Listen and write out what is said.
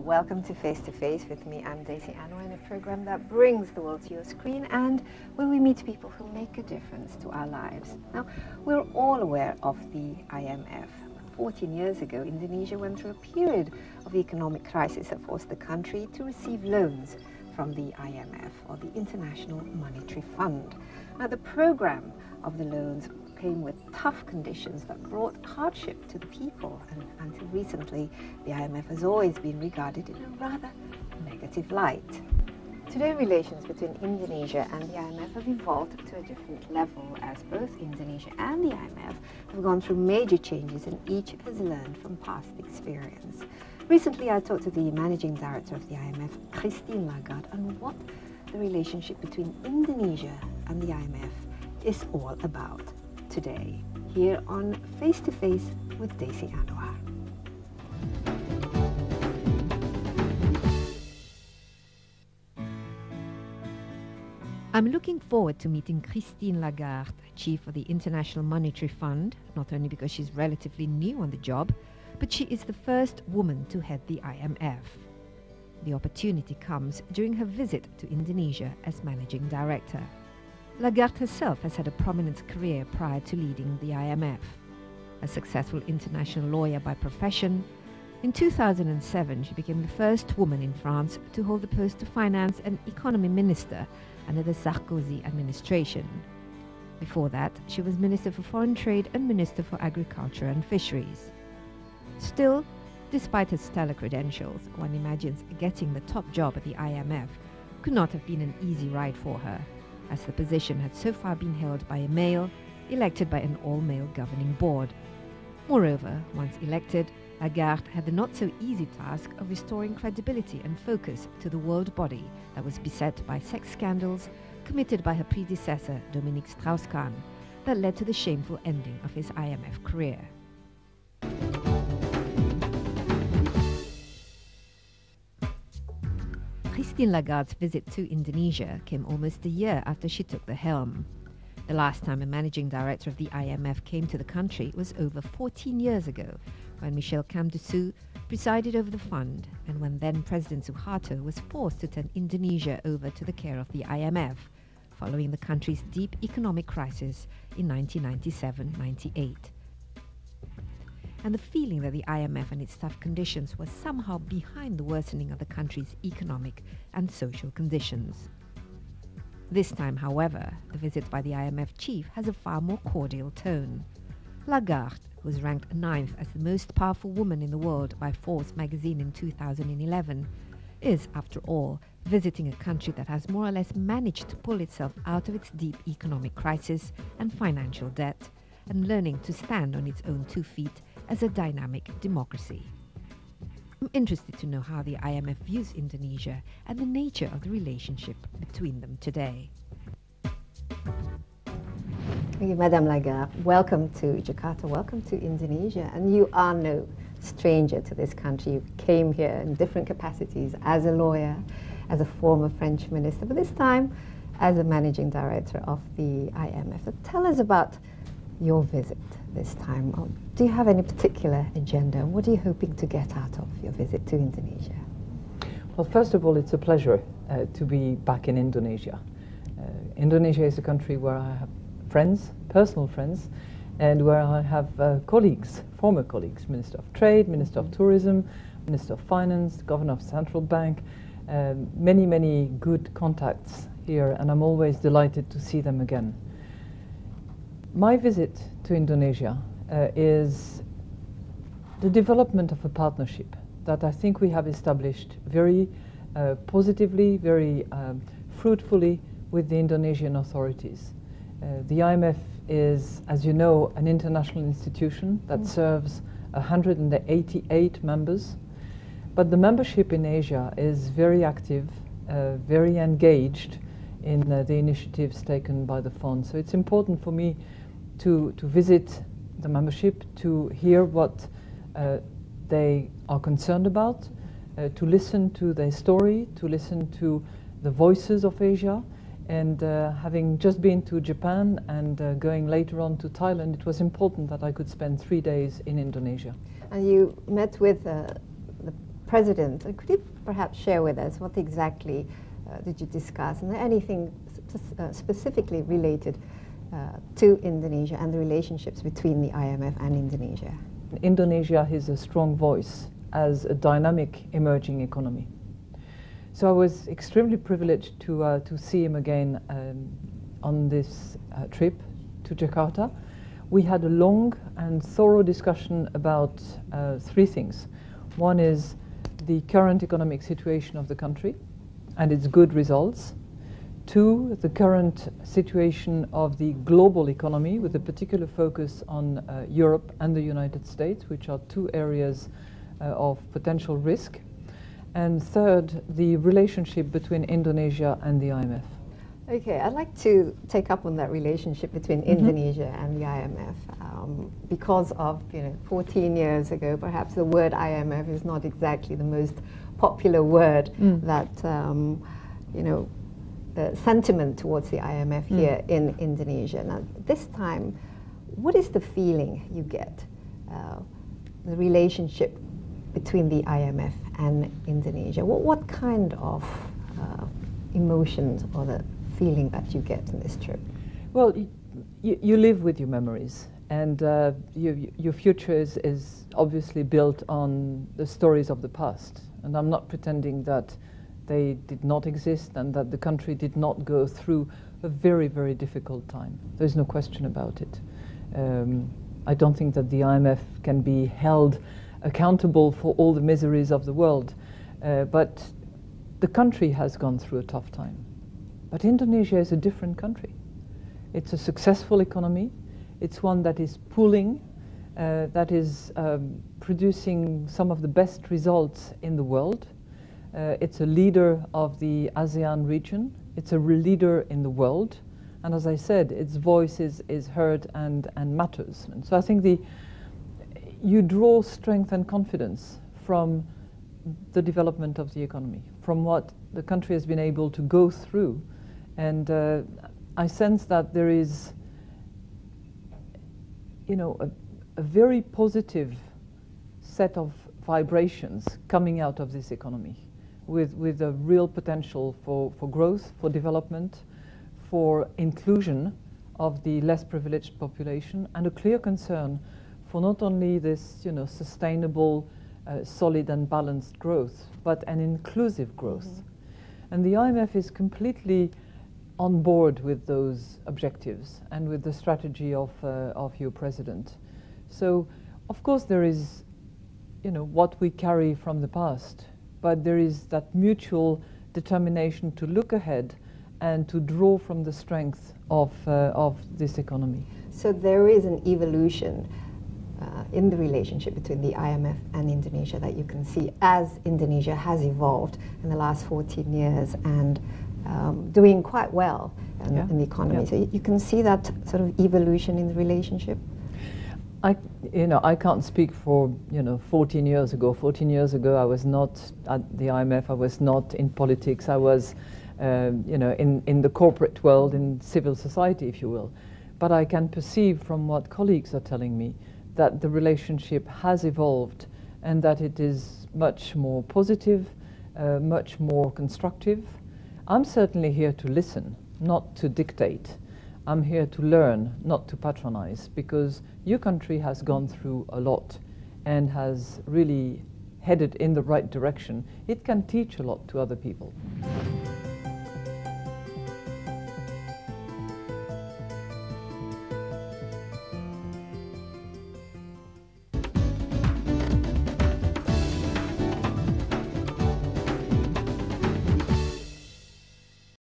welcome to Face to Face with me. I'm Daisy Anwar, in a program that brings the world to your screen and where we meet people who make a difference to our lives. Now, we're all aware of the IMF. 14 years ago, Indonesia went through a period of economic crisis that forced the country to receive loans from the IMF, or the International Monetary Fund. Now, the program of the loans came with tough conditions that brought hardship to the people, and until recently, the IMF has always been regarded in a rather negative light. Today, relations between Indonesia and the IMF have evolved to a different level, as both Indonesia and the IMF have gone through major changes and each has learned from past experience. Recently, I talked to the managing director of the IMF, Christine Lagarde, on what the relationship between Indonesia and the IMF is all about today, here on Face to Face with Daisy Anwar. I'm looking forward to meeting Christine Lagarde, chief of the International Monetary Fund, not only because she's relatively new on the job, but she is the first woman to head the IMF. The opportunity comes during her visit to Indonesia as managing director. Lagarde herself has had a prominent career prior to leading the IMF. A successful international lawyer by profession, in 2007 she became the first woman in France to hold the post of finance and economy minister under the Sarkozy administration. Before that, she was Minister for Foreign Trade and Minister for Agriculture and Fisheries. Still, despite her stellar credentials, one imagines getting the top job at the IMF could not have been an easy ride for her, as the position had so far been held by a male, elected by an all-male governing board. Moreover, once elected, Lagarde had the not-so-easy task of restoring credibility and focus to the world body that was beset by sex scandals committed by her predecessor, Dominique Strauss-Kahn, that led to the shameful ending of his IMF career. Christine Lagarde's visit to Indonesia came almost a year after she took the helm. The last time a managing director of the IMF came to the country was over 14 years ago, when Michel Camdessus presided over the fund and when then-President Suharto was forced to turn Indonesia over to the care of the IMF, following the country's deep economic crisis in 1997-98. And the feeling that the IMF and its tough conditions was somehow behind the worsening of the country's economic and social conditions. This time, however, the visit by the IMF chief has a far more cordial tone. Lagarde, who was ranked 9th as the most powerful woman in the world by Forbes magazine in 2011, is, after all, visiting a country that has more or less managed to pull itself out of its deep economic crisis and financial debt, and learning to stand on its own 2 feet as a dynamic democracy. I'm interested to know how the IMF views Indonesia and the nature of the relationship between them today. Thank you, Madame Lagarde. Welcome to Jakarta, welcome to Indonesia. And you are no stranger to this country. You came here in different capacities as a lawyer, as a former French minister, but this time as a managing director of the IMF. So tell us about your visit this time. Do you have any particular agenda? What are you hoping to get out of your visit to Indonesia? Well, first of all, it's a pleasure to be back in Indonesia. Indonesia is a country where I have friends, personal friends, and where I have colleagues, former colleagues, Minister of Trade, Minister of Tourism, Minister of Finance, Governor of Central Bank, many, many good contacts here, and I'm always delighted to see them again. My visit to Indonesia is the development of a partnership that I think we have established very positively, very fruitfully with the Indonesian authorities. The IMF is, as you know, an international institution that serves 188 members, but the membership in Asia is very active, very engaged in the initiatives taken by the fund. So it's important for me to visit the membership, to hear what they are concerned about, to listen to their story, to listen to the voices of Asia. And having just been to Japan and going later on to Thailand, it was important that I could spend 3 days in Indonesia. And you met with the President, could you perhaps share with us what exactly did you discuss, and anything specifically related to Indonesia and the relationships between the IMF and Indonesia? Indonesia is a strong voice as a dynamic emerging economy. So I was extremely privileged to see him again on this trip to Jakarta. We had a long and thorough discussion about three things. One is the current economic situation of the country and its good results. Two, the current situation of the global economy with a particular focus on Europe and the United States, which are two areas of potential risk. And third, the relationship between Indonesia and the IMF. Okay, I'd like to take up on that relationship between Indonesia and the IMF. Because of 14 years ago, perhaps the word IMF is not exactly the most popular word that the sentiment towards the IMF here in Indonesia. Now, this time, what is the feeling you get, the relationship between the IMF and Indonesia? What kind of emotions or the feeling that you get in this trip? Well, you live with your memories, and your future is obviously built on the stories of the past. And I'm not pretending that they did not exist and that the country did not go through a very, very difficult time. There's no question about it. I don't think that the IMF can be held accountable for all the miseries of the world, but the country has gone through a tough time. But Indonesia is a different country. It's a successful economy. It's one that is pooling, that is producing some of the best results in the world. It's a leader of the ASEAN region. It's a leader in the world. And as I said, its voice is heard and matters. And so I think you draw strength and confidence from the development of the economy, from what the country has been able to go through. And I sense that there is, a very positive set of vibrations coming out of this economy, with a real potential for growth, for development, for inclusion of the less privileged population, and a clear concern for not only this, sustainable, solid and balanced growth, but an inclusive growth. And the IMF is completely on board with those objectives and with the strategy of your president. So, of course, there is, what we carry from the past, but there is that mutual determination to look ahead and to draw from the strength of this economy. So there is an evolution in the relationship between the IMF and Indonesia that you can see as Indonesia has evolved in the last 14 years and doing quite well in the economy. Yeah. So you can see that sort of evolution in the relationship. I can't speak for 14 years ago. 14 years ago, I was not at the IMF. I was not in politics. I was, in the corporate world, in civil society, if you will. But I can perceive from what colleagues are telling me that the relationship has evolved and that it is much more positive, much more constructive. I'm certainly here to listen, not to dictate. I'm here to learn, not to patronize, because your country has gone through a lot and has really headed in the right direction. It can teach a lot to other people.